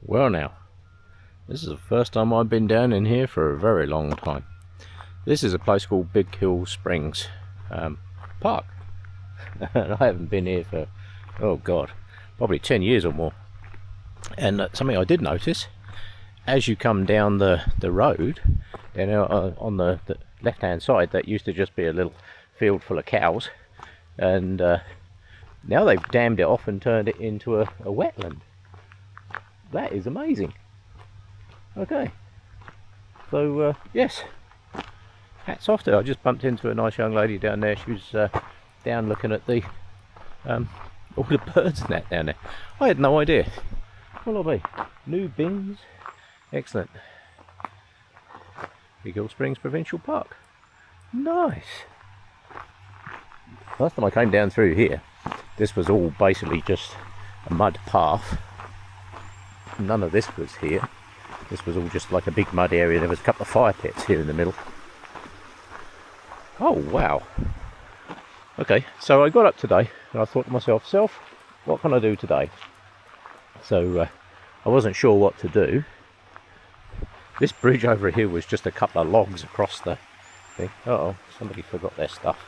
Well now, this is the first time I've been down in here for a very long time. This is a place called Big Hills Springs Park. And I haven't been here for, oh god, probably 10 years or more. And something I did notice, as you come down the road, on the left hand side, that used to just be a little field full of cows. And now they've dammed it off and turned it into a wetland. That is amazing. Okay, so yes, hats off to her. I just bumped into a nice young lady down there. She was down looking at the all the birds and that down there. I had no idea. What'll be? New bins. Excellent. Big Hill Springs Provincial Park. Nice. Last time I came down through here, this was all basically just a mud path. None of this was here. This was all just like a big mud area. There was a couple of fire pits here in the middle. Oh wow. Okay, so I got up today and I thought to myself, what can I do today? So I wasn't sure what to do. This bridge over here was just a couple of logs across the thing. Uh-oh, somebody forgot their stuff.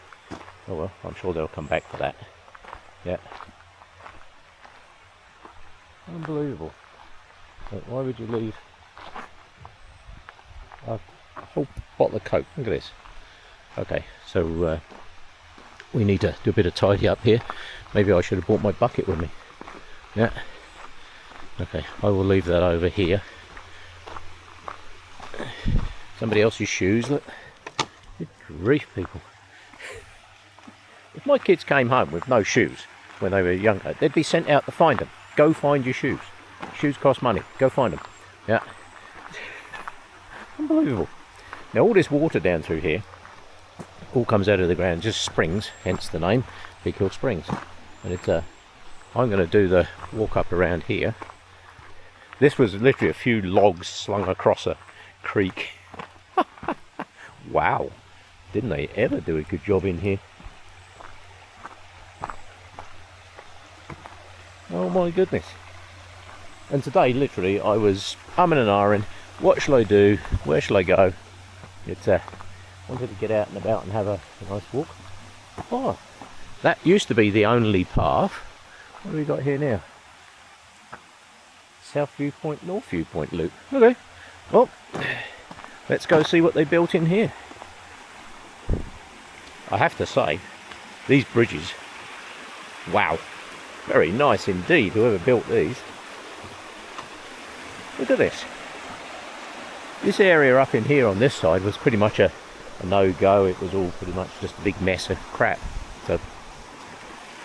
Oh well, I'm sure they'll come back for that. Yeah. Unbelievable. But why would you leave a whole bottle of Coke? Look at this. Okay, so we need to do a bit of tidy up here. Maybe I should have brought my bucket with me. Yeah. Okay, I will leave that over here. Somebody else's shoes, look. Good grief, people. If my kids came home with no shoes when they were younger, they'd be sent out to find them. Go find your shoes. Shoes cost money. Go find them. Yeah. Unbelievable. Now all this water down through here all comes out of the ground, just springs, hence the name, Big Hill Springs. And it's I'm going to do the walk up around here. This was literally a few logs slung across a creek. Wow. Didn't they ever do a good job in here? Oh my goodness. And today, literally, I was umming and ahhing. What shall I do? Where shall I go? It's wanted to get out and about and have a nice walk. Oh, that used to be the only path. What do we got here now? South Viewpoint, North Viewpoint loop. Okay. Well, let's go see what they built in here. I have to say, these bridges, wow, very nice indeed, whoever built these. Look at this. This area up in here on this side was pretty much a no-go. It was all pretty much just a big mess of crap. So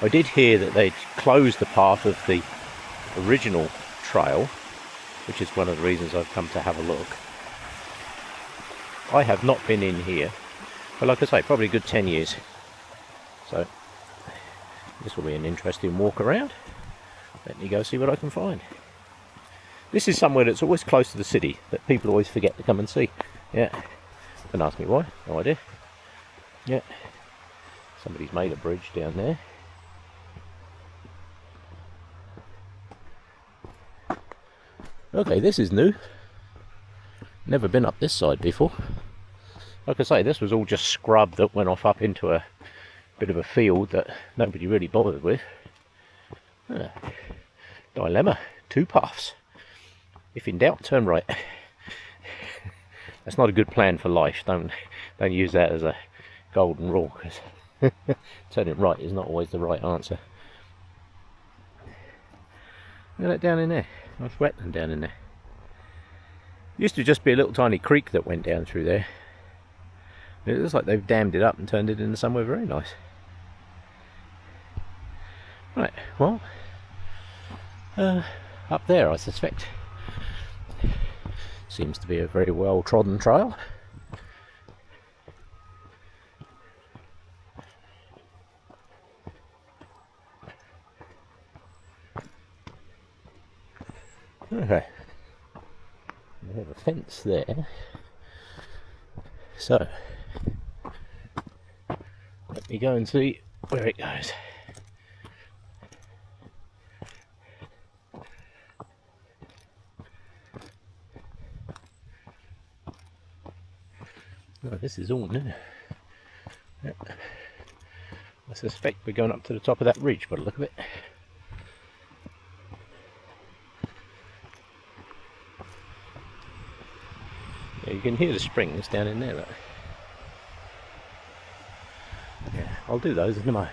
I did hear that they'd closed the part of the original trail, which is one of the reasons I've come to have a look. I have not been in here, but like I say, probably a good 10 years. So this will be an interesting walk around. Let me go see what I can find. This is somewhere that's always close to the city that people always forget to come and see. Yeah. Don't ask me why. No idea. Yeah. Somebody's made a bridge down there. Okay, this is new. Never been up this side before. Like I say, this was all just scrub that went off up into a bit of a field that nobody really bothered with. Dilemma. Two paths. If in doubt, turn right. That's not a good plan for life. Don't use that as a golden rule, because turning right is not always the right answer. Look at that down in there. Nice wetland down in there. Used to just be a little tiny creek that went down through there. It looks like they've dammed it up and turned it into somewhere very nice. Right, well, up there I suspect. Seems to be a very well trodden trail. Okay, we have a fence there. So, let me go and see where it goes. Oh, this is all new. Yeah. I suspect we're going up to the top of that ridge by the look of it. Yeah, you can hear the springs down in there. Look. Yeah, I'll do those in a moment.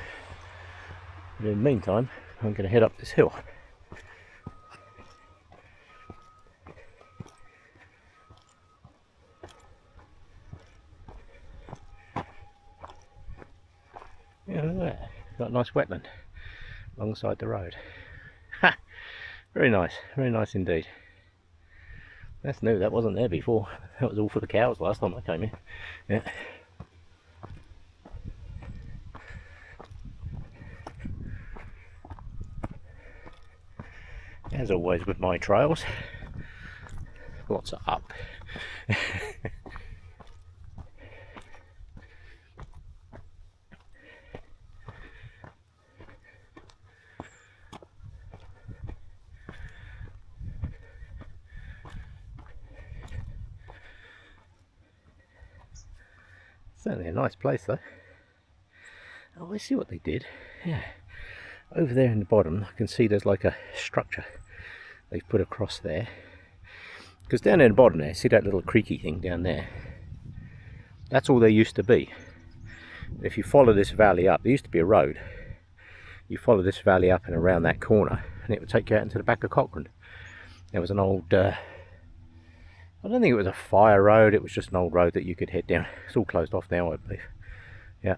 But in the meantime, I'm going to head up this hill. Yeah, look at that. Got a nice wetland alongside the road. Ha! Very nice indeed. That's new, that wasn't there before. That was all for the cows last time I came in. Yeah. As always with my trails, lots of up. Certainly a nice place though. Oh, I see what they did. Yeah. Over there in the bottom, I can see there's like a structure they've put across there. Because down in the bottom there, see that little creaky thing down there? That's all there used to be. If you follow this valley up, there used to be a road. You follow this valley up and around that corner, and it would take you out into the back of Cochrane. There was an old, I don't think it was a fire road, it was just an old road that you could head down. It's all closed off now, I believe. Yeah.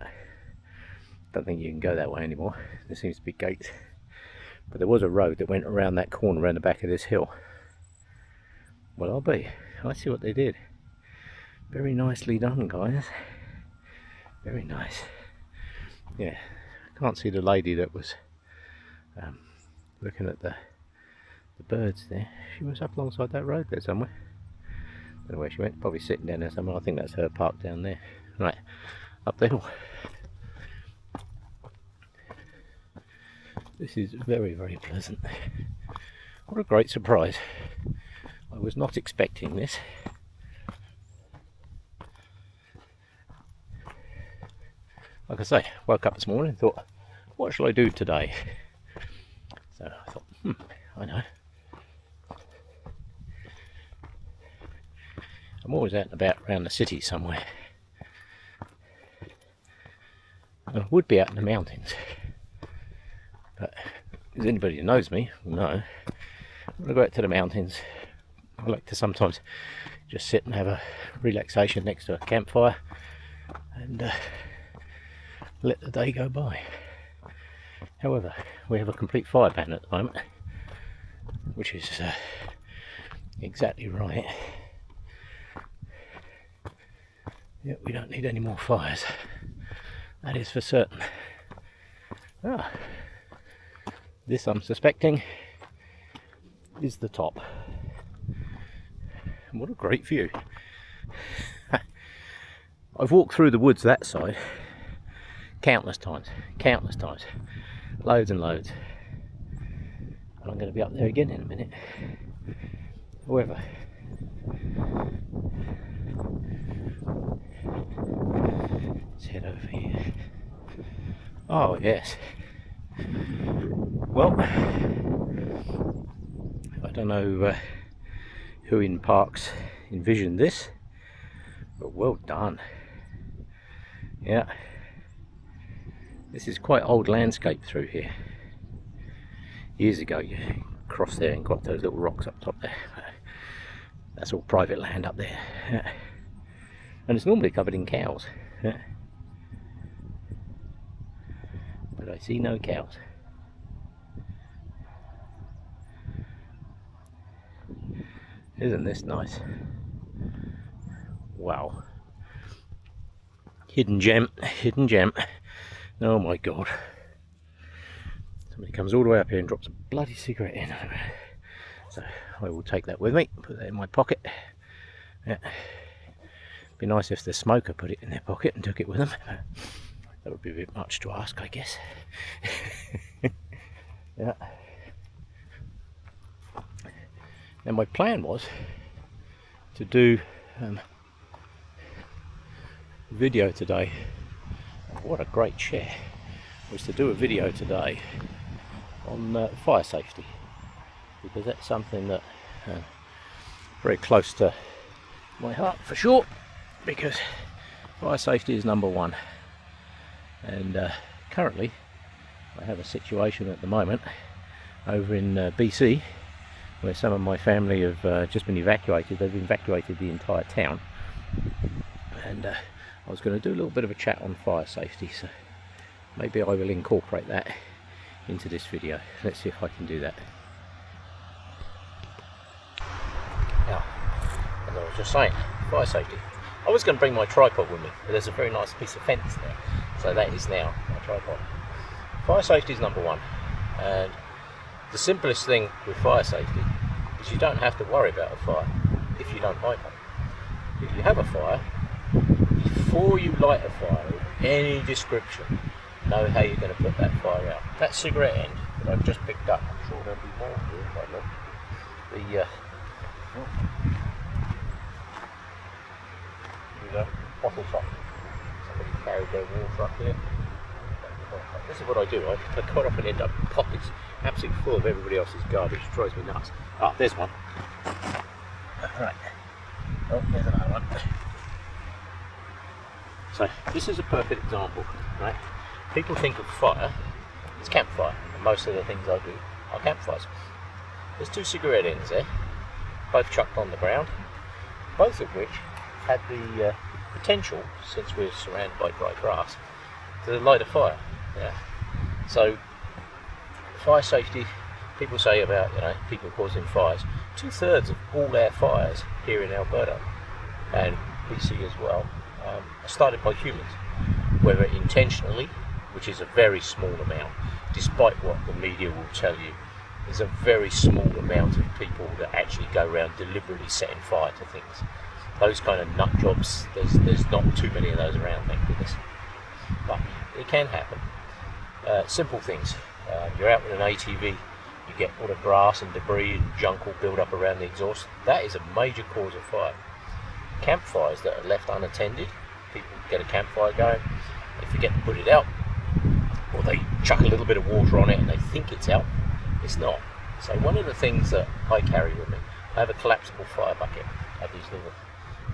Don't think you can go that way anymore. There seems to be gates. But there was a road that went around that corner around the back of this hill. Well, I'll be. I see what they did. Very nicely done, guys. Very nice. Yeah, I can't see the lady that was looking at the birds there. She was up alongside that road there somewhere. Don't know where she went. Probably sitting down there somewhere. I think that's her park down there. Right, up the hill. This is very, very pleasant. What a great surprise. I was not expecting this. Like I say, woke up this morning and thought, what shall I do today? So I thought, I know. I'm always out and about around the city somewhere. I would be out in the mountains. But as anybody who knows me will know, when I go out to the mountains, I like to sometimes just sit and have a relaxation next to a campfire and let the day go by. However, we have a complete fire ban at the moment, which is exactly right. Yeah, we don't need any more fires. That is for certain. Ah, this I'm suspecting is the top. And what a great view. I've walked through the woods that side countless times, loads and loads. And I'm going to be up there again in a minute. However, let's head over here. Oh yes. Well, I don't know who in parks envisioned this, but well done. Yeah, this is quite old landscape through here. Years ago you crossed there and got those little rocks up top there. That's all private land up there. Yeah. And it's normally covered in cows. Yeah. But I see no cows. Isn't this nice? Wow. Hidden gem, hidden gem. Oh my god. Somebody comes all the way up here and drops a bloody cigarette in. So I will take that with me, put that in my pocket. Yeah. Be nice if the smoker put it in their pocket and took it with them. That would be a bit much to ask, I guess. Yeah. Now my plan was to do video today. What a great chair. Was to do a video today on fire safety, because that's something that very close to my heart for sure, because fire safety is number one. And currently I have a situation at the moment over in BC where some of my family have just been evacuated. They've evacuated the entire town, and I was going to do a little bit of a chat on fire safety, so maybe I will incorporate that into this video. Let's see if I can do that. Now, as I was just saying, fire safety. I was going to bring my tripod with me, but there's a very nice piece of fence there, so that is now my tripod. Fire safety is number one, and the simplest thing with fire safety is you don't have to worry about a fire if you don't light one. If you have a fire, before you light a fire of any description, know how you're going to put that fire out. That cigarette end that I've just picked up, I'm sure there'll be more here if I look. The bottle top. Somebody carried their water up here. This is what I do. I cut up and end up pockets absolutely full of everybody else's garbage. It drives me nuts. Ah, there's one. Right. Oh, there's another one. So this is a perfect example, right? People think of fire as campfire, and most of the things I do are campfires. There's two cigarette ends there, both chucked on the ground, both of which had the potential, since we're surrounded by dry grass, to light a fire. Yeah. So fire safety, people say about people causing fires. 2/3 of all our fires here in Alberta and BC as well are started by humans, whether intentionally, which is a very small amount, despite what the media will tell you. There's a very small amount of people that actually go around deliberately setting fire to things. Those kind of nut jobs, there's not too many of those around, thank goodness. But it can happen. Simple things. You're out with an ATV, you get all the grass and debris and junk all build up around the exhaust. That is a major cause of fire. Campfires that are left unattended, people get a campfire going, they forget to put it out, or they chuck a little bit of water on it and they think it's out. It's not. So one of the things that I carry with me, I have a collapsible fire bucket. I have these little,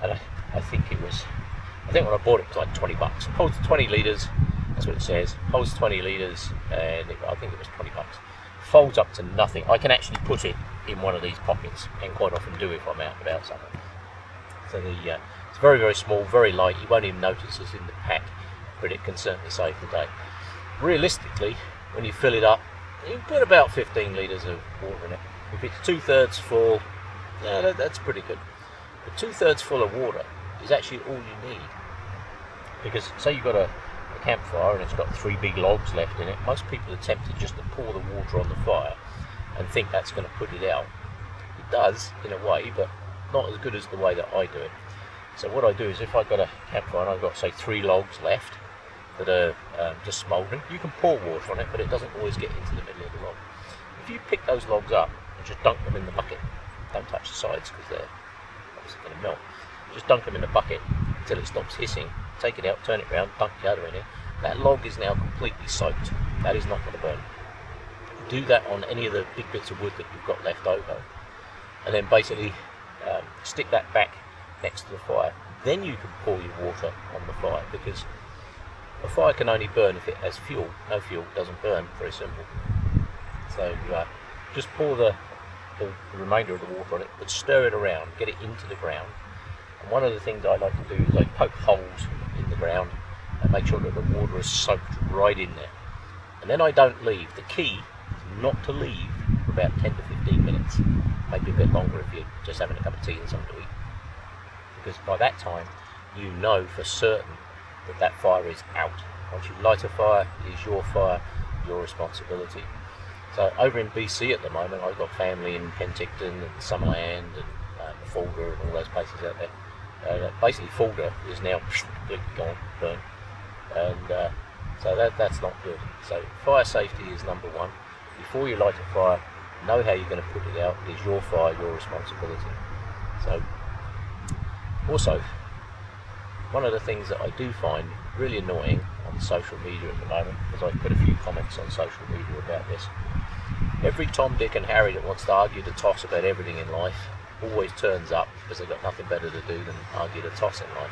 and I think when I bought it was like $20. It holds 20 litres, that's what it says. Holds 20 litres, and I think it was $20. Folds up to nothing. I can actually put it in one of these pockets, and quite often do if I'm out and about somewhere. So it's very, very small, very light. You won't even notice it's in the pack, but it can certainly save the day. Realistically, when you fill it up, you put about 15 litres of water in it. If it's 2/3 full, yeah, that's pretty good. But 2/3 full of water is actually all you need. Because say you've got a campfire and it's got 3 big logs left in it, most people are tempted just to pour the water on the fire and think that's going to put it out. It does, in a way, but not as good as the way that I do it. So what I do is, if I've got a campfire and I've got, say, 3 logs left that are just smouldering, you can pour water on it, but it doesn't always get into the middle of the log. If you pick those logs up and just dunk them in the bucket, don't touch the sides because they're obviously going to melt, just dunk them in the bucket until it stops hissing, take it out, turn it around, dunk the other in it, that log is now completely soaked. That is not going to burn. Do that on any of the big bits of wood that you've got left over, and then basically stick that back next to the fire. Then you can pour your water on the fire, because a fire can only burn if it has fuel. No fuel doesn't burn. Very simple. So just pour the remainder of the water on it, but stir it around, get it into the ground. And one of the things I like to do is I poke holes in the ground and make sure that the water is soaked right in there. And then I don't leave. The key is not to leave for about 10 to 15 minutes, maybe a bit longer if you're just having a cup of tea and something to eat. Because by that time, you know for certain that that fire is out. Once you light a fire, it is your fire, your responsibility. So over in BC at the moment, I've got family in Penticton and Summerland and Fulda and all those places out there. Basically, Fulda is now completely gone, burned, and so that's not good. So fire safety is number one. Before you light a fire, know how you're going to put it out. It is your fire, your responsibility. So also, one of the things that I do find really annoying on social media at the moment, because I put a few comments on social media about this, every Tom, Dick and Harry that wants to argue the toss about everything in life always turns up because they've got nothing better to do than argue the toss in life.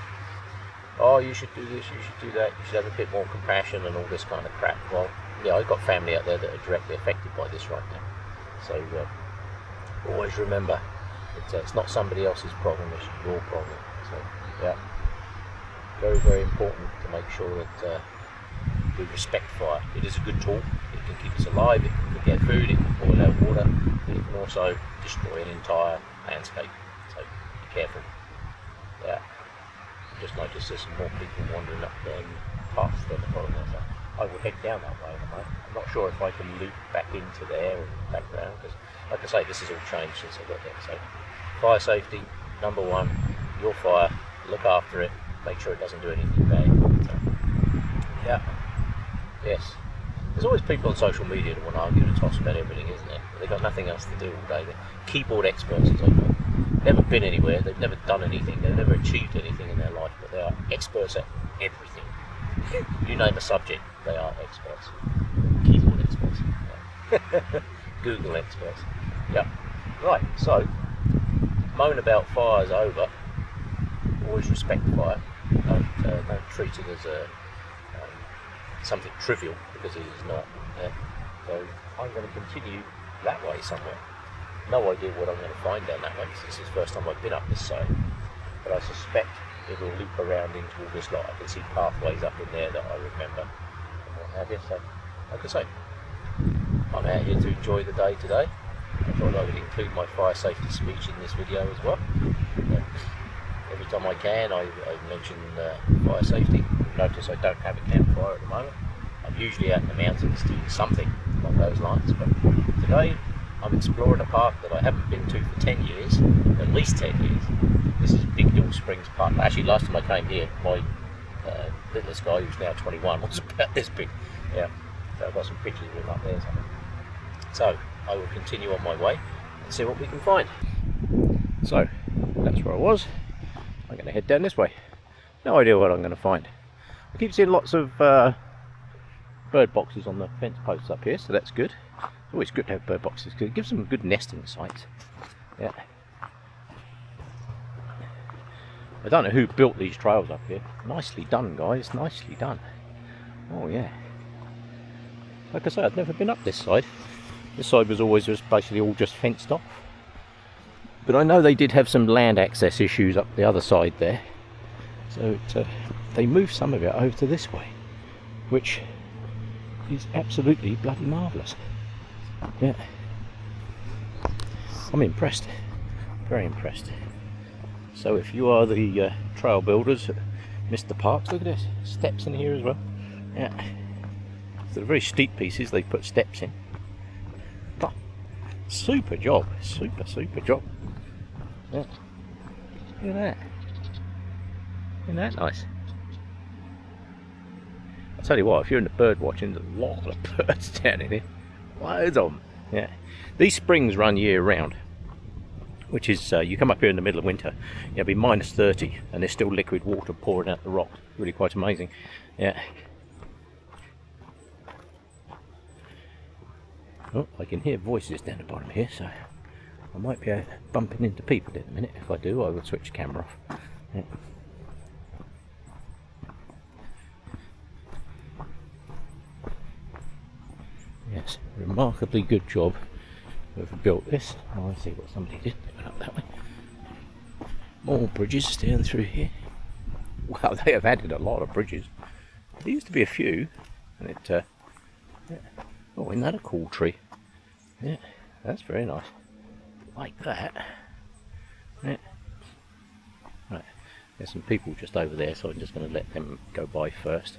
Oh, you should do this, you should do that, you should have a bit more compassion and all this kind of crap. Well, yeah, I've got family out there that are directly affected by this right now. So always remember, it's not somebody else's problem, it's your problem. So yeah, very, very important to make sure that we respect fire. It is a good tool. It can keep us alive, it can cook our food, it can boil our water, it can also destroy an entire landscape. So be careful. Yeah. Just noticed there's some more people wandering up past the bottom there, so I will head down that way in a moment. I'm not sure if I can loop back into there and back round, because like I say, this has all changed since I got there. So fire safety, number one, your fire, look after it, make sure it doesn't do anything bad. So, yeah, yes. There's always people on social media that want to argue the toss about everything, isn't there? They've got nothing else to do all day. They're keyboard experts, as I call them. Never been anywhere, they've never done anything, they've never achieved anything in their life, but they are experts at everything. You name a subject, they are experts. Keyboard experts. Yeah. Google experts. Yeah. Right, so, moan about fire's over. Always respect fire. Don't treat it as something trivial, because it is not. Yeah. So, I'm going to continue that way somewhere. No idea what I'm going to find down that way, because this is the first time I've been up this side, but I suspect it'll loop around into all this lot. I can see pathways up in there that I remember and what have you. So, like I say, I'm out here to enjoy the day today. I thought I would include my fire safety speech in this video as well. Every time I can, I mention fire safety. Notice I don't have a campfire at the moment. I'm usually out in the mountains doing something along those lines, but today I'm exploring a park that I haven't been to for 10 years, at least 10 years. This is Big Hills Springs Park. Actually, last time I came here, my littlest guy, who's now 21, was about this big. Yeah, so I've got some pictures of him up there. So, I will continue on my way and see what we can find. So, that's where I was. I'm going to head down this way. No idea what I'm going to find. I keep seeing lots of bird boxes on the fence posts up here, so that's good. It's always good to have bird boxes because it gives them good nesting sites. Yeah. I don't know who built these trails up here. Nicely done, guys. Nicely done. Oh yeah. Like I say, I've never been up this side. This side was always just basically all just fenced off. But I know they did have some land access issues up the other side there. So they moved some of it over to this way, which is absolutely bloody marvellous. Yeah, I'm impressed, very impressed. So if you are the trail builders at Mr. Parks, look at this, steps in here as well. Yeah, so the very steep pieces they put steps in. Oh, super job, super job. Yeah, look at that. Isn't that nice? I'll tell you what, if you're into bird watching, there's a lot of birds down in here. Loads of them. Yeah. These springs run year round, which is, you come up here in the middle of winter, it'll be minus 30 and there's still liquid water pouring out the rock. Really quite amazing. Yeah. Oh, I can hear voices down the bottom here, so I might be bumping into people in a minute. If I do, I will switch the camera off. Yeah. Yes, remarkably good job whoever built this. Oh, I see what somebody did. They went up that way. More bridges down through here. Wow, they have added a lot of bridges. There used to be a few, and it. Yeah. Oh, isn't that a cool tree? Yeah, that's very nice. Like that. Yeah. Right, there's some people just over there, so I'm just going to let them go by first.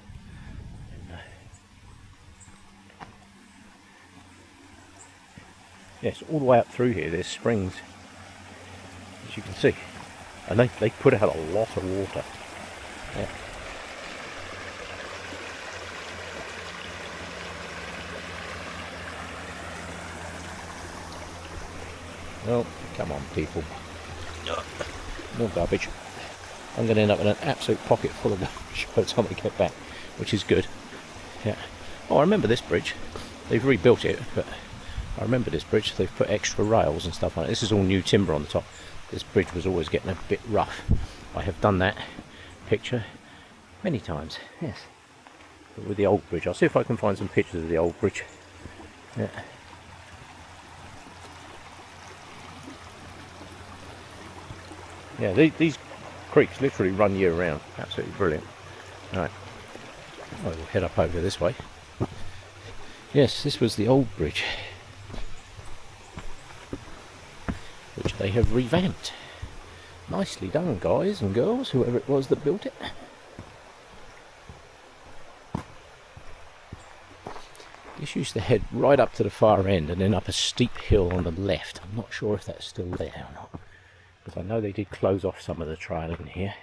Yes, all the way up through here there's springs, as you can see, and they put out a lot of water. Yeah. Oh, come on people. More garbage. I'm going to end up with an absolute pocket full of rubbish by the time we get back, which is good. Yeah. Oh, I remember this bridge. They've rebuilt it, but I remember this bridge. They've put extra rails and stuff on it. This is all new timber on the top. This bridge was always getting a bit rough. I have done that picture many times, yes. But with the old bridge, I'll see if I can find some pictures of the old bridge. Yeah. Yeah, these creeks literally run year round. Absolutely brilliant. Alright, I will head up over this way. Yes, this was the old bridge, which they have revamped. Nicely done, guys and girls, whoever it was that built it. This used to head right up to the far end and then up a steep hill on the left. I'm not sure if that's still there or not, because I know they did close off some of the trail in here.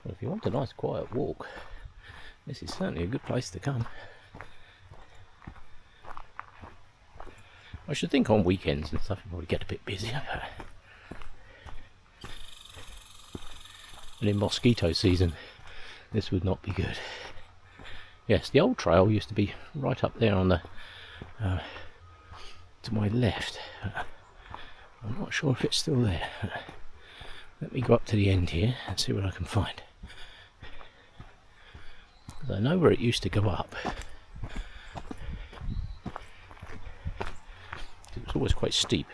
Well, if you want a nice quiet walk, this is certainly a good place to come. I should think on weekends and stuff it probably get a bit busier. And in mosquito season, this would not be good. Yes, the old trail used to be right up there on the to my left. I'm not sure if it's still there. Let me go up to the end here and see what I can find. Because I know where it used to go up. It was always quite steep.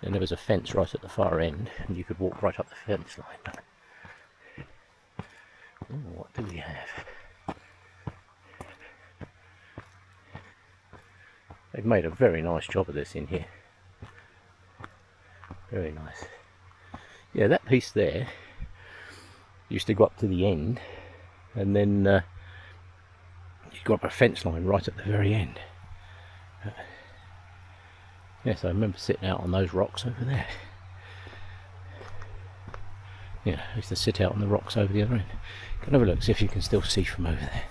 And there was a fence right at the far end, and you could walk right up the fence line. Oh, what do we have? They've made a very nice job of this in here. Very nice. Yeah, that piece there used to go up to the end, and then you go up a fence line right at the very end. Yes, I remember sitting out on those rocks over there. Yeah, I used to sit out on the rocks over the other end. Can have a look, see if you can still see from over there.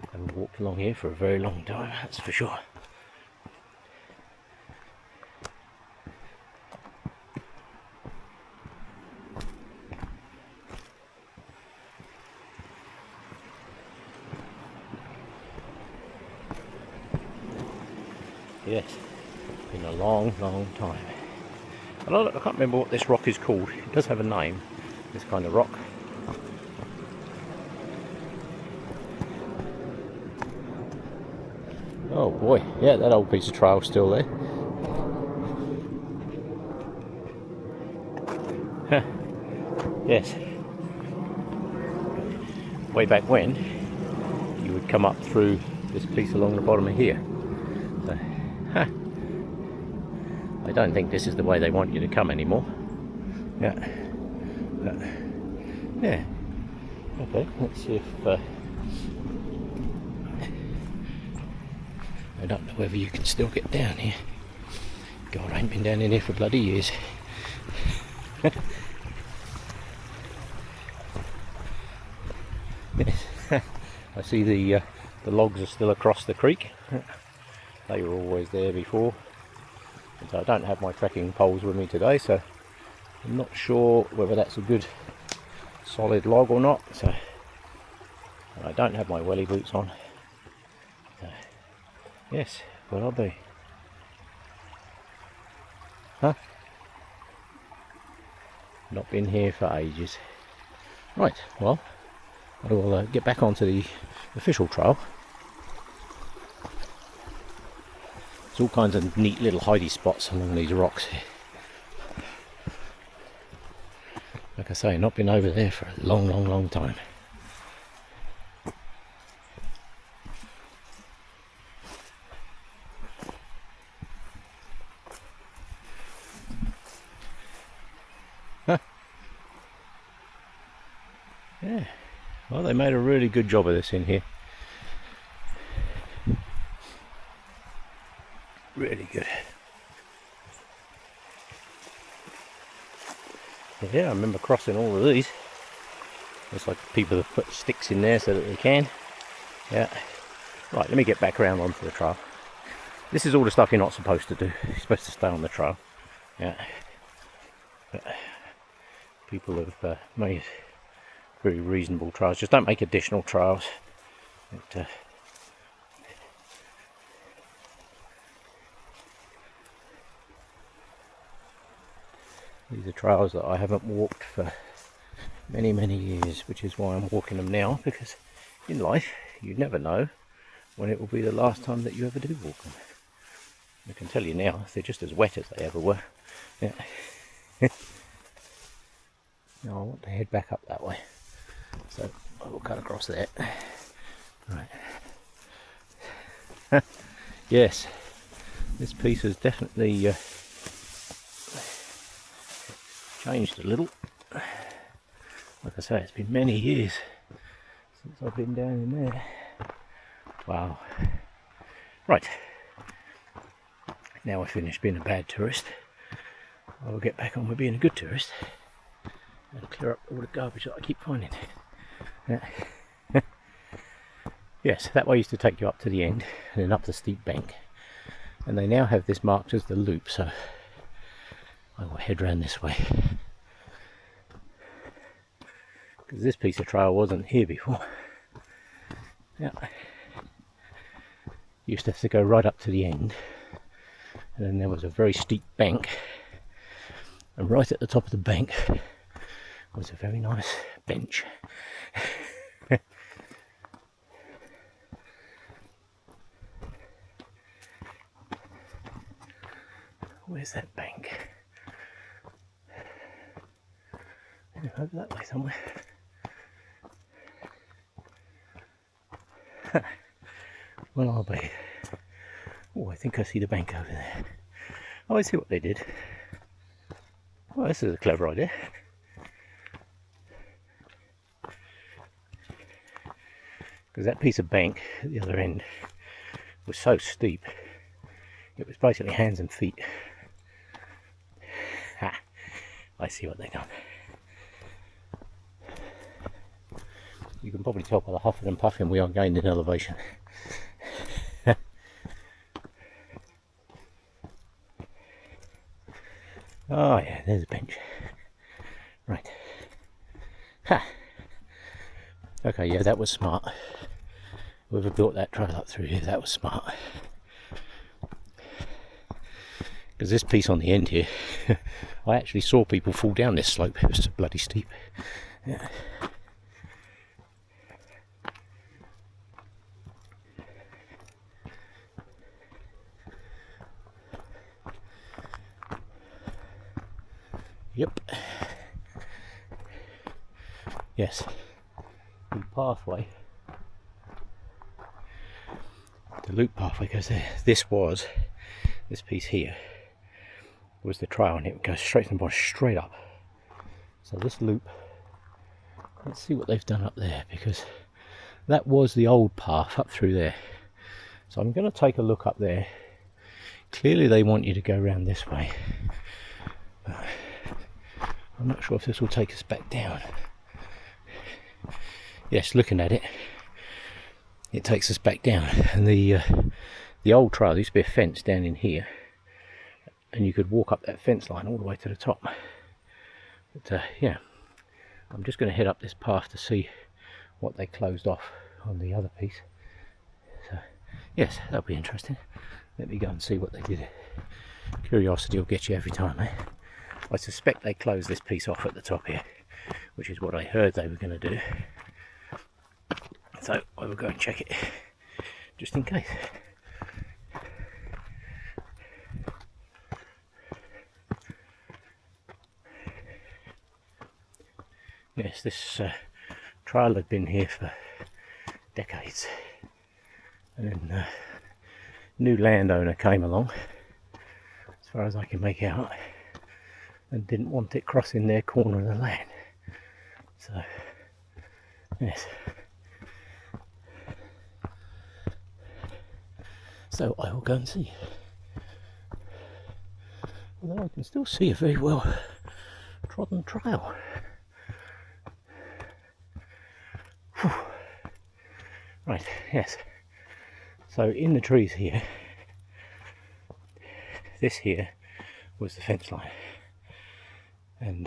I haven't walked along here for a very long time, that's for sure. Yes, been a long, long time. I can't remember what this rock is called. It does have a name, this kind of rock. Oh boy, yeah, that old piece of trail's still there. Yes. Way back when, you would come up through this piece along the bottom of here. So, I don't think this is the way they want you to come anymore. Yeah. Yeah. Okay, let's see if... I don't know whether you can still get down here. God, I ain't been down in here for bloody years. I see the logs are still across the creek. They were always there before. So I don't have my trekking poles with me today, so I'm not sure whether that's a good solid log or not. So I don't have my welly boots on. So, yes, where are they? Huh? Not been here for ages. Right, well, I will get back onto the official trail. There's all kinds of neat little hidey spots along these rocks here. Like I say, not been over there for a long, long, long time. Huh. Yeah, well, they made a really good job of this in here. Really good. Yeah, I remember crossing all of these. Looks like people have put sticks in there so that they can. Yeah. Right, let me get back around onto the trail. This is all the stuff you're not supposed to do. You're supposed to stay on the trail. Yeah. But people have made very reasonable trails. Just don't make additional trails. These are trails that I haven't walked for many, many years, which is why I'm walking them now, because in life you never know when it will be the last time that you ever do walk them. I can tell you now, they're just as wet as they ever were. Yeah. Now I want to head back up that way, so I will cut across there. Right. Yes, this piece has definitely changed a little. Like I say, it's been many years since I've been down in there. Wow. Right. Now I've finished being a bad tourist, I will get back on with being a good tourist and clear up all the garbage that I keep finding. Yeah. Yes, that way used to take you up to the end and then up the steep bank. And they now have this marked as the loop, so I will head round this way. Because this piece of trail wasn't here before. Yeah. You used to have to go right up to the end, and then there was a very steep bank, and right at the top of the bank was a very nice bench. Where's that bank? Over that way somewhere. Well, I'll be. Oh, I think I see the bank over there. Oh, I see what they did. Well, this is a clever idea. Because that piece of bank at the other end was so steep, it was basically hands and feet. Ha! I see what they've done. You can probably tell by the huffing and puffing we are gained in elevation. Oh yeah, there's a bench. Right. Ha! Okay, yeah, that was smart. Whoever built that trail up through here, that was smart. Because this piece on the end here, I actually saw people fall down this slope. It was so bloody steep. Yeah. Yep. Yes. The pathway. The loop pathway goes there. This piece here was the trail, and it goes straight from the bottom, straight up. So this loop, let's see what they've done up there, because that was the old path up through there. So I'm going to take a look up there. Clearly they want you to go around this way. I'm not sure if this will take us back down. Yes, looking at it, it takes us back down. And the old trail, there used to be a fence down in here, and you could walk up that fence line all the way to the top. But yeah, I'm just going to head up this path to see what they closed off on the other piece. So yes, that'll be interesting. Let me go and see what they did. Curiosity will get you every time, eh? I suspect they closed this piece off at the top here, which is what I heard they were going to do. So I will go and check it, just in case. Yes, this trail had been here for decades, and then a new landowner came along, as far as I can make out, and didn't want it crossing their corner of the land. So, yes. So I will go and see. Although I can still see a very well trodden trail. Right, yes. So in the trees here, this here was the fence line. And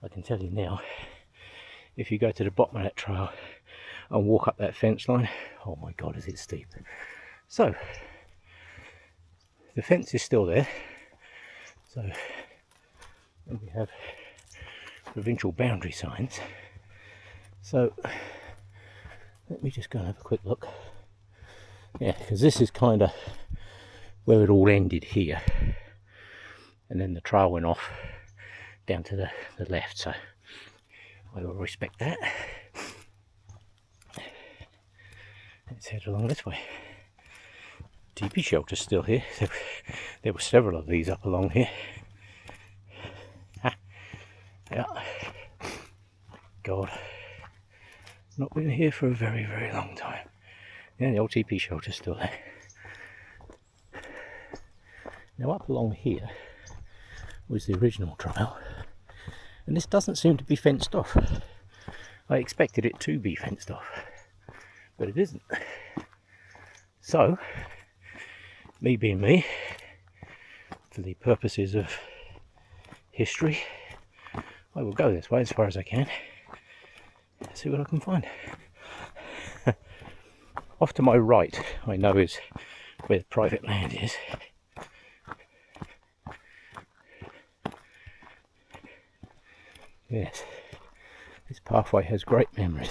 I can tell you now, if you go to the bottom of that trail and walk up that fence line, oh my god, is it steep. So, the fence is still there. So, and we have provincial boundary signs. So, let me just go and have a quick look. Yeah, because this is kind of where it all ended here. And then the trail went off down to the left, so I will respect that. Let's head along this way. TP shelter's still here. There were several of these up along here. Yeah. God. Not been here for a very, very long time. Yeah, the old TP shelter's still there. Now up along here was the original trail. And this doesn't seem to be fenced off. I expected it to be fenced off, but it isn't. So, me being me, for the purposes of history, I will go this way as far as I can, see what I can find. Off to my right, I know, is where the private land is. Yes, this pathway has great memories.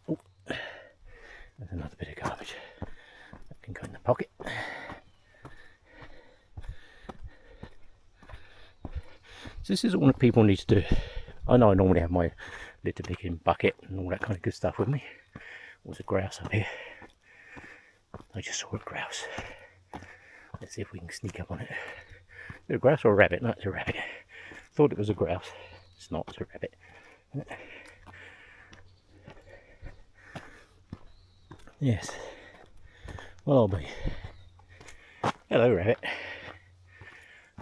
Oh, there's another bit of garbage. That can go in the pocket. So this is all that people need to do. I know I normally have my litter picking bucket and all that kind of good stuff with me. There's a grouse up here. I just saw a grouse. Let's see if we can sneak up on it. Is it a grouse or a rabbit? No, it's a rabbit. Thought it was a grouse. It's not, it's a rabbit. Yes. Well, I'll be. Hello, rabbit.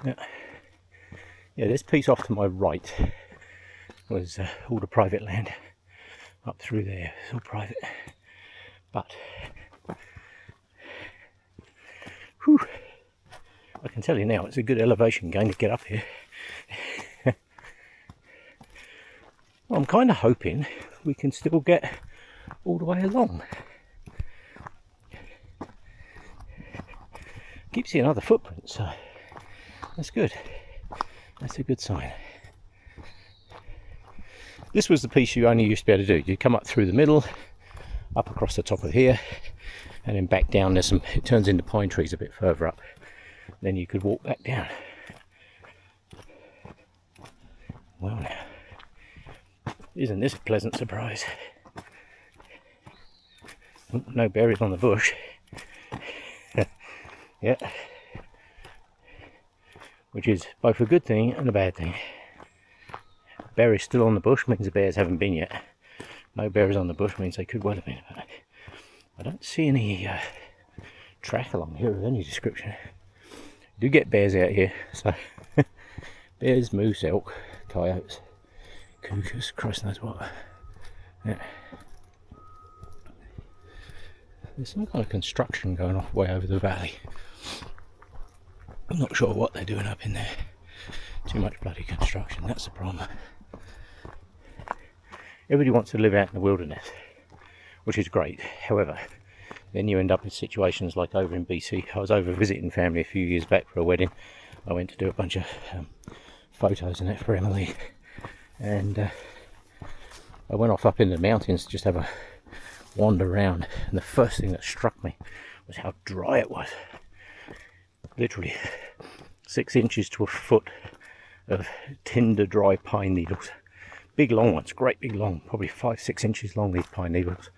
Yeah, this piece off to my right was all the private land up through there. It's all private. But, whew, I can tell you now, it's a good elevation going to get up here. Well, I'm kind of hoping we can still get all the way along. Keep seeing other footprints, so that's good. That's a good sign. This was the piece you only used to be able to do. You'd come up through the middle, up across the top of here, and then back down. There's some, it turns into pine trees a bit further up. Then you could walk back down. Well now. Isn't this a pleasant surprise? No berries on the bush. Yeah. Which is both a good thing and a bad thing. Berries still on the bush means the bears haven't been yet. No berries on the bush means they could well have been. But I don't see any track along here of any description. You do get bears out here, so bears, moose, elk, coyotes, cougars, Christ knows what. Yeah. There's some kind of construction going off way over the valley. I'm not sure what they're doing up in there. Too much bloody construction, that's the problem. Everybody wants to live out in the wilderness, which is great. However, then you end up with situations like over in BC. I was over visiting family a few years back for a wedding. I went to do a bunch of photos and that for Emily. And I went off up in the mountains to just have a wander around. And the first thing that struck me was how dry it was. Literally 6 inches to a foot of tinder dry pine needles. Big long ones, great big long, probably 5-6 inches long, these pine needles.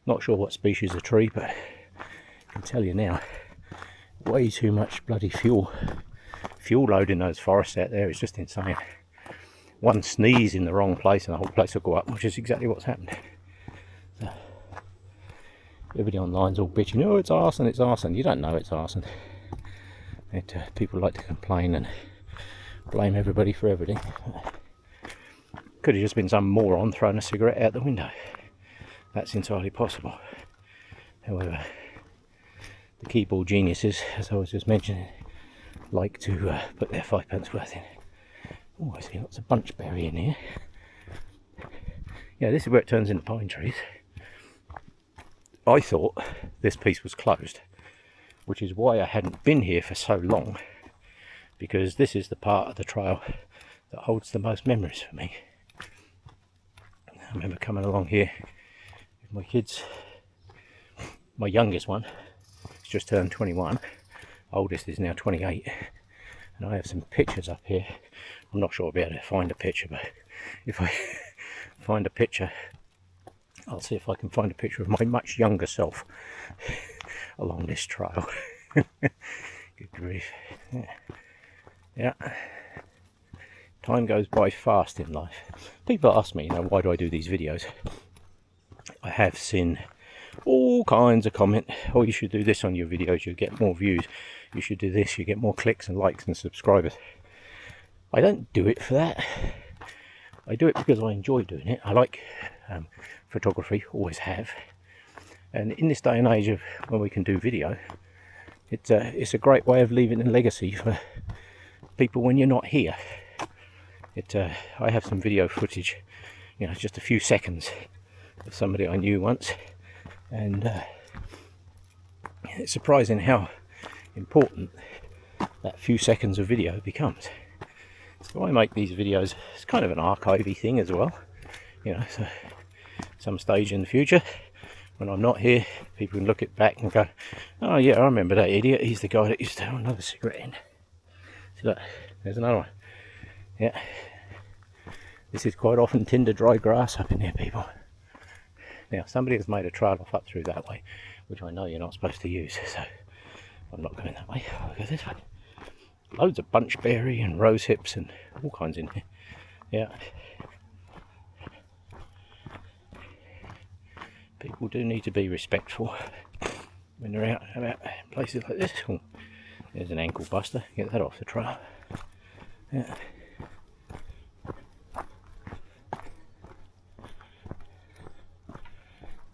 Not sure what species of tree, but I can tell you now, way too much bloody fuel load in those forests out there is just insane. One sneeze in the wrong place and the whole place will go up, which is exactly what's happened. So, everybody online's all bitching, oh, it's arson, it's arson. You don't know it's arson. People like to complain and blame everybody for everything. Could have just been some moron throwing a cigarette out the window. that's entirely possible. However, the keyboard geniuses, as I was just mentioning, like to put their 5p worth in. Oh, I see lots of bunchberry in here. Yeah, this is where it turns into pine trees. I thought this piece was closed, which is why I hadn't been here for so long, because this is the part of the trail that holds the most memories for me. I remember coming along here with my kids. My youngest one has just turned 21, oldest is now 28, and I have some pictures up here. I'm not sure I'll be able to find a picture, but if I find a picture, I'll see if I can find a picture of my much younger self along this trail. Good grief. Yeah. Time goes by fast in life. People ask me, why do I do these videos? I have seen all kinds of comment. Oh, you should do this on your videos, you get more views. You should do this, you get more clicks and likes and subscribers. I don't do it for that. I do it because I enjoy doing it. I like photography, always have. And in this day and age of when we can do video, it's a great way of leaving a legacy for people when you're not here. I have some video footage, just a few seconds of somebody I knew once, and it's surprising how important that few seconds of video becomes. So I make these videos, it's kind of an archivey thing as well, so some stage in the future when I'm not here, people can look it back and go, oh yeah, I remember that idiot, he's the guy that used to have another cigarette in. See, look, there's another one. Yeah, this is quite often tinder dry grass up in here, people. Now somebody has made a trail off up through that way, which I know you're not supposed to use, so I'm not going that way, I'll go this way. Loads of bunchberry and rose hips and all kinds in here. Yeah. People do need to be respectful when they're out about places like this. Oh, there's an ankle buster. Get that off the trail. Yeah.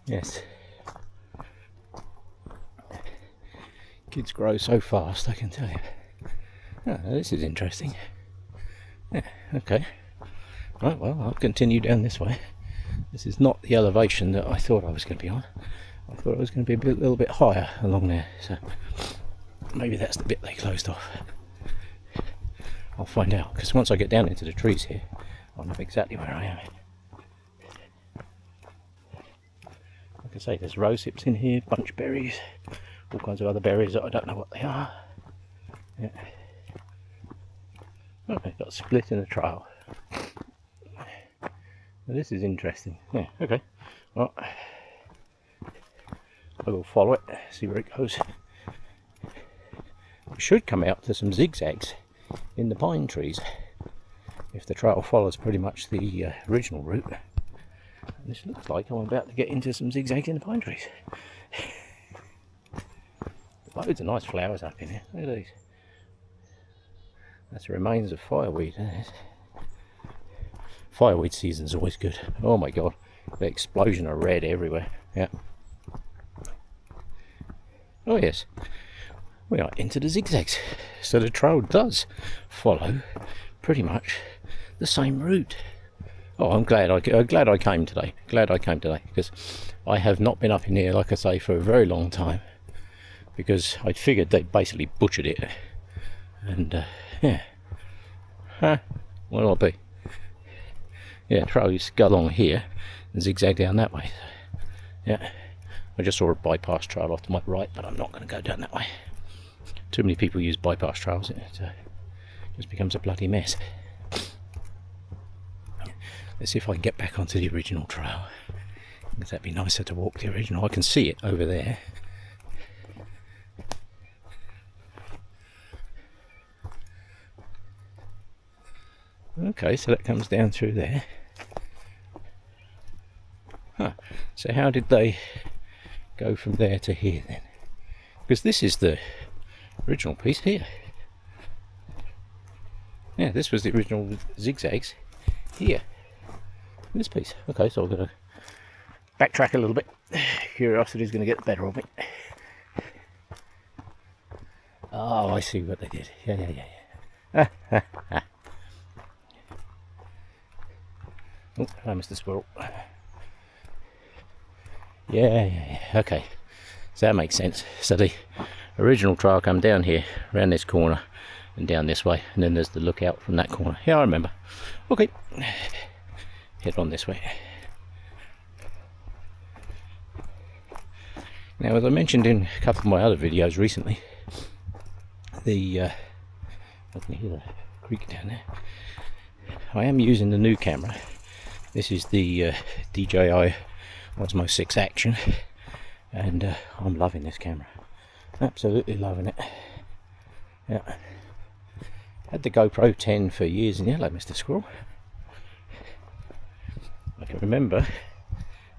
Yes. Kids grow so fast, I can tell you. Oh, this is interesting. Yeah, okay. Right, well, I'll continue down this way. This is not the elevation that I thought I was going to be on. I thought I was going to be a little bit higher along there, so maybe that's the bit they closed off. I'll find out, because once I get down into the trees here, I'll know exactly where I am. Like I say, there's rose hips in here, bunchberries, all kinds of other berries that I don't know what they are. Yeah. Oh, they've got a split in the trail. Now, this is interesting. Yeah, okay. Well, I will follow it, see where it goes. We should come out to some zigzags in the pine trees if the trail follows pretty much the original route. And this looks like I'm about to get into some zigzags in the pine trees. Loads of nice flowers up in here. Look at these. That's the remains of fireweed. Fireweed season's always good. Oh my god, the explosion of red everywhere. Yeah. Oh yes, we are into the zigzags. So the trail does follow pretty much the same route. Oh, I'm glad I came today. Glad I came today, because I have not been up in here, like I say, for a very long time, because I figured they basically butchered it. And yeah, what'll it be? Yeah, trail used to go along here and zigzag down that way. Yeah, I just saw a bypass trail off to my right, but I'm not going to go down that way. Too many people use bypass trails, it just becomes a bloody mess. Let's see if I can get back onto the original trail, because that'd be nicer to walk the original. I can see it over there. Okay, so that comes down through there. Huh. So how did they go from there to here then? Because this is the original piece here. Yeah, this was the original zigzags here. This piece. Okay, so I've got to backtrack a little bit. Curiosity's going to get the better of me. Oh, I see what they did. Yeah. Oh, I missed the squirrel. Yeah. Okay. So that makes sense. So the original trail come down here, around this corner, and down this way, and then there's the lookout from that corner. Yeah, I remember. Okay. Head on this way. Now, as I mentioned in a couple of my other videos recently, I can hear the creek down there. I am using the new camera. This is the DJI Osmo 6 Action, and I'm loving this camera. Absolutely loving it. Yeah. Had the GoPro 10 for years, and hello, Mr. Squirrel. I can remember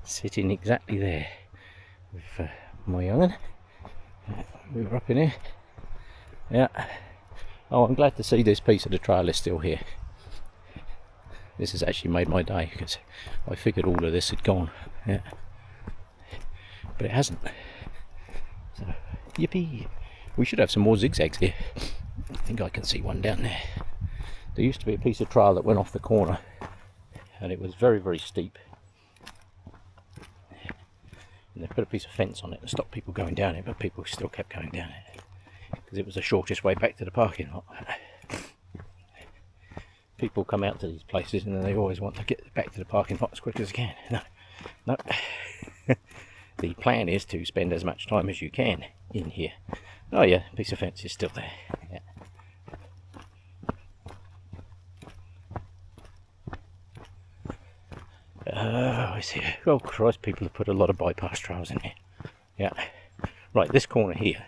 sitting exactly there with my young'un. We were up in here. Yeah. Oh, I'm glad to see this piece of the trail is still here. This has actually made my day, because I figured all of this had gone. Yeah. But it hasn't. So, yippee. We should have some more zigzags here. I think I can see one down there. There used to be a piece of trail that went off the corner, and it was very, very steep. And they put a piece of fence on it to stop people going down it, but people still kept going down it because it was the shortest way back to the parking lot. People come out to these places and then they always want to get back to the parking lot as quick as they can. No. The plan is to spend as much time as you can in here. Oh yeah, piece of fence is still there. Yeah. Oh, I see. Oh Christ, people have put a lot of bypass trails in here. Yeah. Right, this corner here,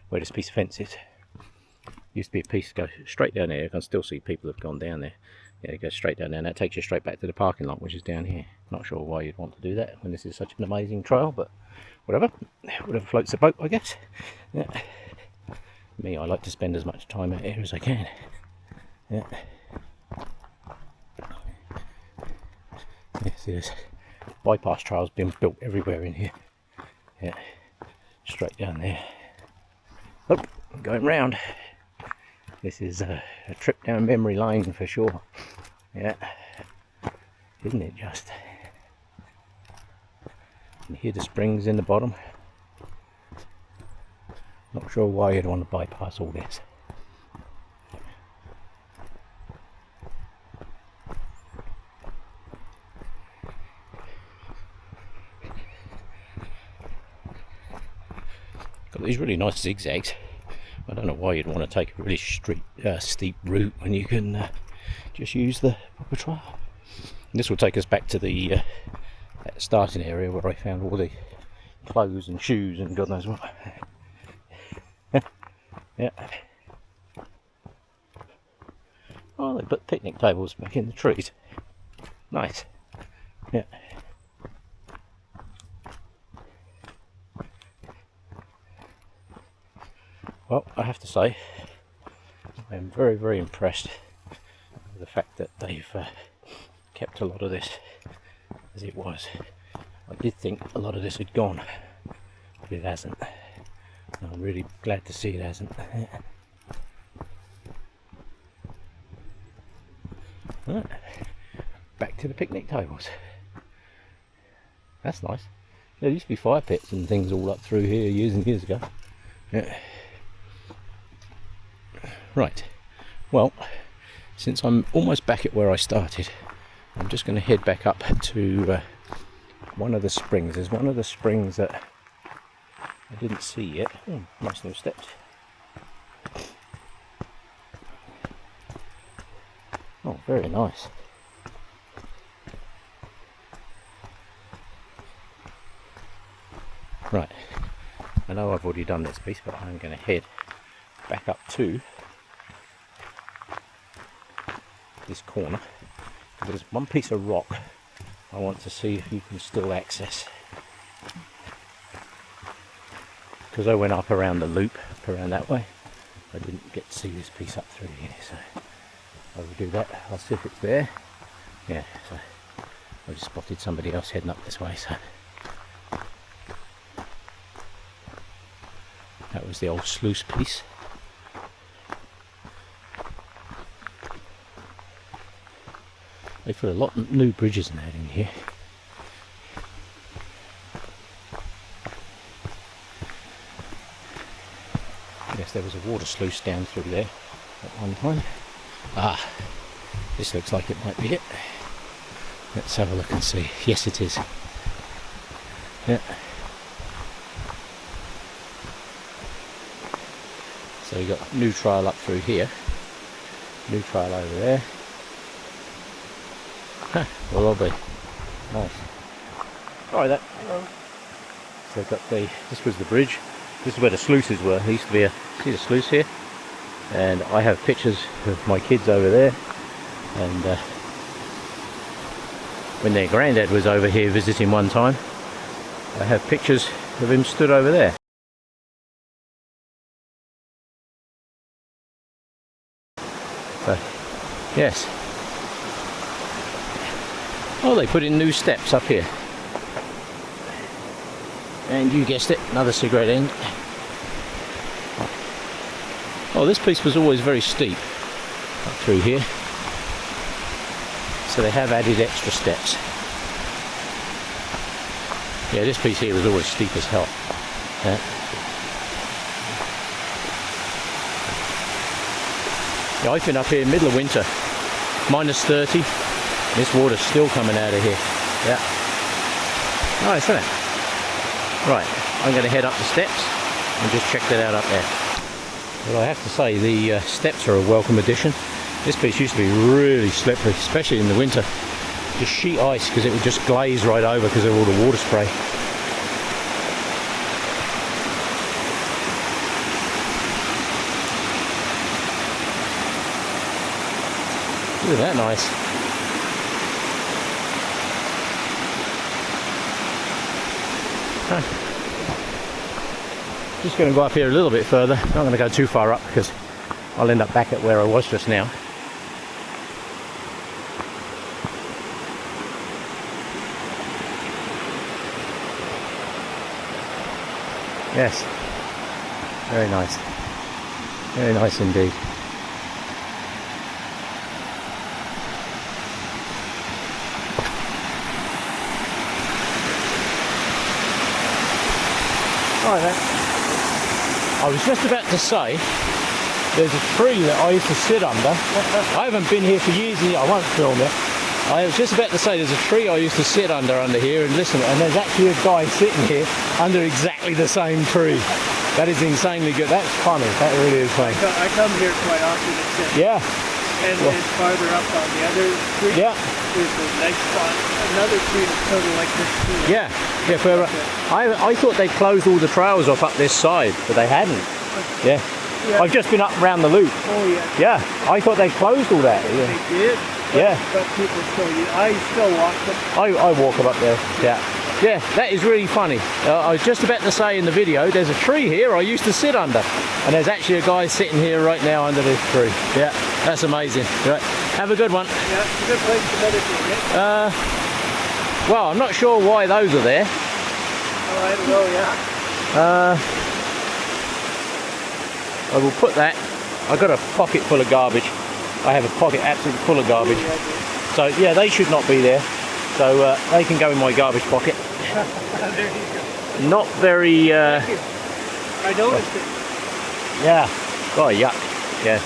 where this piece of fence is, used to be a piece that goes straight down there. You can still see people have gone down there. Yeah, it goes straight down there, and that takes you straight back to the parking lot, which is down here. Not sure why you'd want to do that when this is such an amazing trail, but whatever. Whatever floats the boat, I guess. Yeah. Me, I like to spend as much time out here as I can. Yeah. Yeah, see, there's bypass trails being built everywhere in here. Yeah, straight down there. Oh, going round. This is a trip down memory lane for sure. Yeah, isn't it just? You hear the springs in the bottom. Not sure why you'd want to bypass all this. Got these really nice zigzags. I don't know why you'd want to take a really steep route when you can just use the proper trail. And this will take us back to the that starting area where I found all the clothes and shoes and God knows what. Yeah. Oh, they put picnic tables back in the trees. Nice. Yeah. Well, I have to say, I am very, very impressed with the fact that they've kept a lot of this as it was. I did think a lot of this had gone, but it hasn't. And I'm really glad to see it hasn't. Right. Back to the picnic tables. That's nice. There used to be fire pits and things all up through here years and years ago. Yeah. Right, well, since I'm almost back at where I started, I'm just going to head back up to one of the springs. There's one of the springs that I didn't see yet. Oh, nice new steps. Oh, very nice. Right, I know I've already done this piece, but I'm going to head back up to this corner. There's one piece of rock I want to see if you can still access, because I went up around the loop, up around that way. I didn't get to see this piece up through here, so I will do that. I'll see if it's there. Yeah, so I just spotted somebody else heading up this way, so That was the old sluice piece. They put a lot of new bridges and that in here. Yes, there was a water sluice down through there at one time. Ah, this looks like it might be it. Let's have a look and see. Yes, it is. Yeah. So we've got new trail up through here. New trail over there. Huh, well, lovely. Nice. Alright, that. So I've got this was the bridge. This is where the sluices were. There used to be a, see the sluice here? And I have pictures of my kids over there. And when their granddad was over here visiting one time, I have pictures of him stood over there. So, yes. Oh, they put in new steps up here. And you guessed it, another cigarette end. Oh, this piece was always very steep up through here. So they have added extra steps. Yeah, this piece here was always steep as hell. Yeah, I've been up here middle of winter, -30. This water's still coming out of here. Yeah. Nice, isn't it? Right, I'm going to head up the steps and just check that out up there. Well, I have to say the steps are a welcome addition. This piece used to be really slippery, especially in the winter. Just sheet ice, because it would just glaze right over because of all the water spray. Isn't that nice? Huh. Just going to go up here a little bit further. Not going to go too far up because I'll end up back at where I was just now. Yes, very nice. Very nice indeed. Right then. I was just about to say, there's a tree that I used to sit under. I haven't been here for years and I won't film it. I was just about to say there's a tree I used to sit under here and listen, and there's actually a guy sitting here under exactly the same tree. That is insanely good. That's funny. That really is funny. I come here quite often to sit. Yeah. And it's farther up on the other tree. Yeah. There's a nice spot. Another tree that's sort of like this tree. Yeah. Yeah. For, I thought they'd closed all the trails off up this side, but they hadn't. Yeah. Yeah. I've just been up around the loop. Oh yeah. Yeah. I thought they'd closed all that. Yeah. They did. Yeah. But people still use. I still walk them. I walk them up there. Yeah. Yeah, that is really funny. I was just about to say in the video, there's a tree here I used to sit under, and there's actually a guy sitting here right now under this tree. Yeah, that's amazing. Right, have a good one. Yeah, it's a good place to meditate. Well, I'm not sure why those are there. Oh, I don't know. Yeah. I will put that. I've got a pocket full of garbage. I have a pocket absolutely full of garbage. So yeah, they should not be there. So they can go in my garbage pocket. There you go. Not very... I noticed it. Yeah. Oh, yuck. Yeah.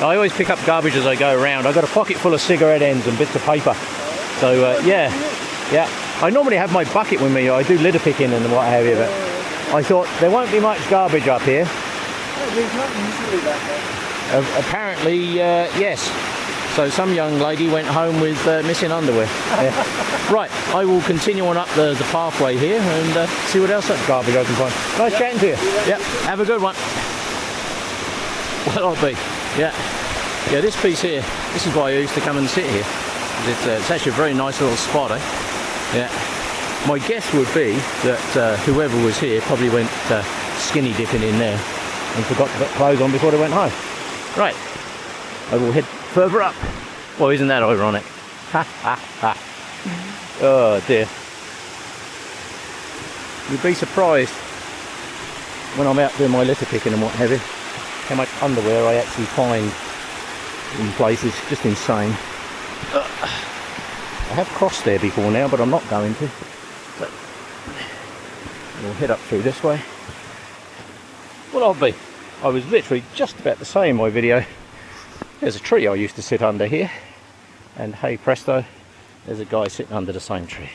I always pick up garbage as I go around. I've got a pocket full of cigarette ends and bits of paper. So yeah. Yeah. I normally have my bucket with me. I do litter picking and what have you, but I thought there won't be much garbage up here. There's not usually that much. Apparently, yes. So some young lady went home with missing underwear. Yeah. Right, I will continue on up the pathway here and see what else that garbage I can find. Nice chatting to you. Yep, have a good one. Well, I'll be. Yeah. Yeah, this piece here, this is why I used to come and sit here. It's actually a very nice little spot, eh? Yeah. My guess would be that whoever was here probably went skinny dipping in there and forgot to put clothes on before they went home. Right, I will head further up. Well, isn't that ironic? Ha ha ha. Oh dear. You'd be surprised when I'm out doing my litter picking and what have you, how much underwear I actually find in places. Just insane. I have crossed there before now, but I'm not going to. So we'll head up through this way. Well, I was literally just about to say in my video, there's a tree I used to sit under here, and hey presto, there's a guy sitting under the same tree.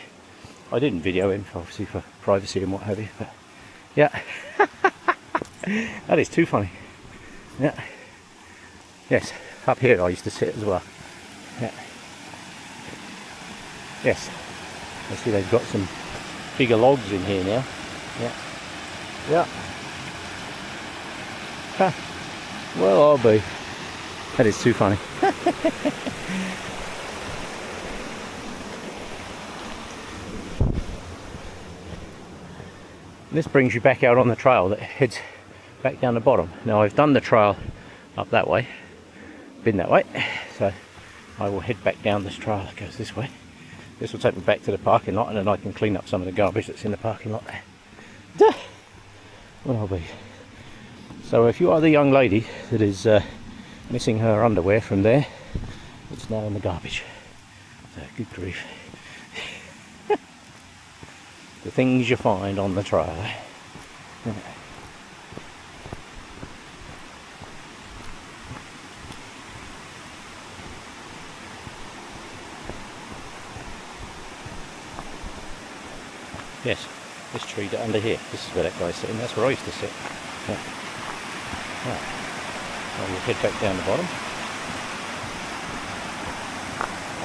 I didn't video him, obviously for privacy and what have you, but yeah. That is too funny. Yeah. Yes, up here I used to sit as well. Yeah. Yes. I see they've got some bigger logs in here now. Yeah. Yeah. Huh. Well, I'll be. That is too funny. This brings you back out on the trail that heads back down the bottom. Now I've done the trail up that way, been that way, so I will head back down this trail that goes this way. This will take me back to the parking lot, and then I can clean up some of the garbage that's in the parking lot there. What I'll be. So if you are the young lady that is missing her underwear from there, it's now in the garbage. So good grief. The things you find on the trail. Yes, this tree under here. This is where that guy's sitting. That's where I used to sit. Yeah. Right. So we'll head back down the bottom.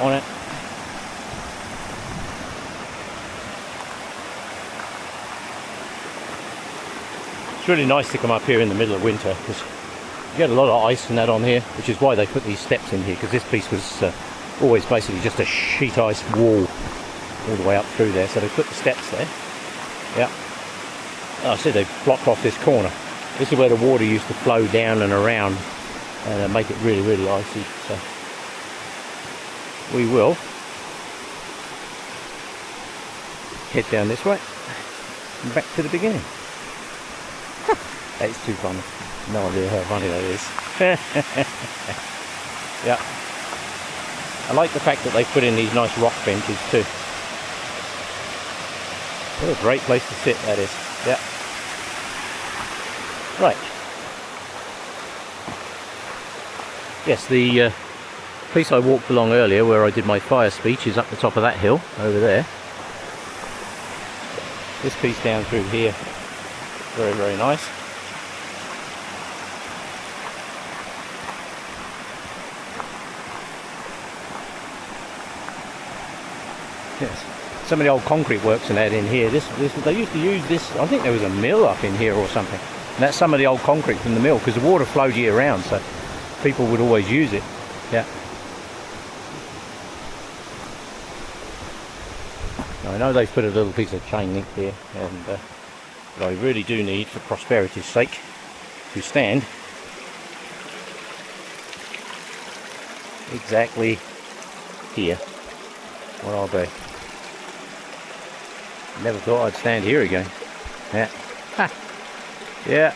On it. It's really nice to come up here in the middle of winter because you get a lot of ice and that on here, which is why they put these steps in here, because this piece was always basically just a sheet ice wall all the way up through there, so they put the steps there. Yeah. Oh, I see they've blocked off this corner. This is where the water used to flow down and around and make it really, really icy. So we will head down this way and back to the beginning. That is too funny. No idea how funny that is. Yeah. I like the fact that they put in these nice rock benches too. What a great place to sit that is. Yeah. Right. Yes, the piece I walked along earlier where I did my fire speech is up the top of that hill over there. This piece down through here, very, very nice. Yes. Some of the old concrete works and that in here. This they used to use this. I think there was a mill up in here or something. And that's some of the old concrete from the mill because the water flowed year round, so people would always use it. Yeah. Now, I know they've put a little piece of chain link here, and but I really do need, for prosperity's sake, to stand exactly here. What I'll be. Never thought I'd stand here again. Yeah. Ha. Yeah.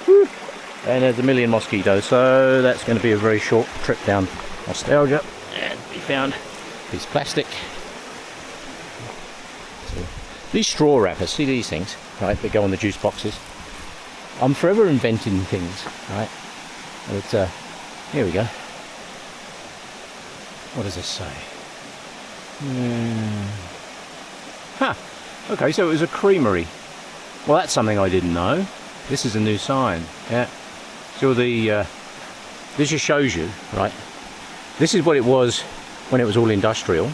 Woo. And there's a million mosquitoes, so that's going to be a very short trip down Nostalgia. And we found this plastic. So, these straw wrappers, see these things, right? They go on the juice boxes. I'm forever inventing things, right? And it's here we go. What does this say? Huh. Okay, so it was a creamery. Well, that's something I didn't know. This is a new sign. Yeah. So this just shows you, right? This is what it was when it was all industrial,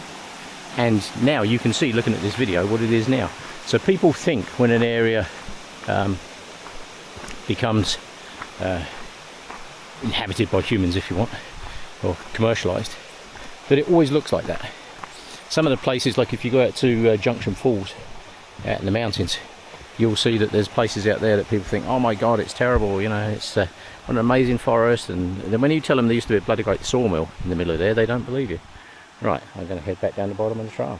and now you can see, looking at this video, what it is now. So people think when an area becomes inhabited by humans, if you want, or commercialised, that it always looks like that. Some of the places, like if you go out to Junction Falls out in the mountains, you'll see that there's places out there that people think, oh my god, it's terrible, you know, it's what an amazing forest, and then when you tell them there used to be a bloody great sawmill in the middle of there, they don't believe you. Right, I'm going to head back down the bottom of the trail.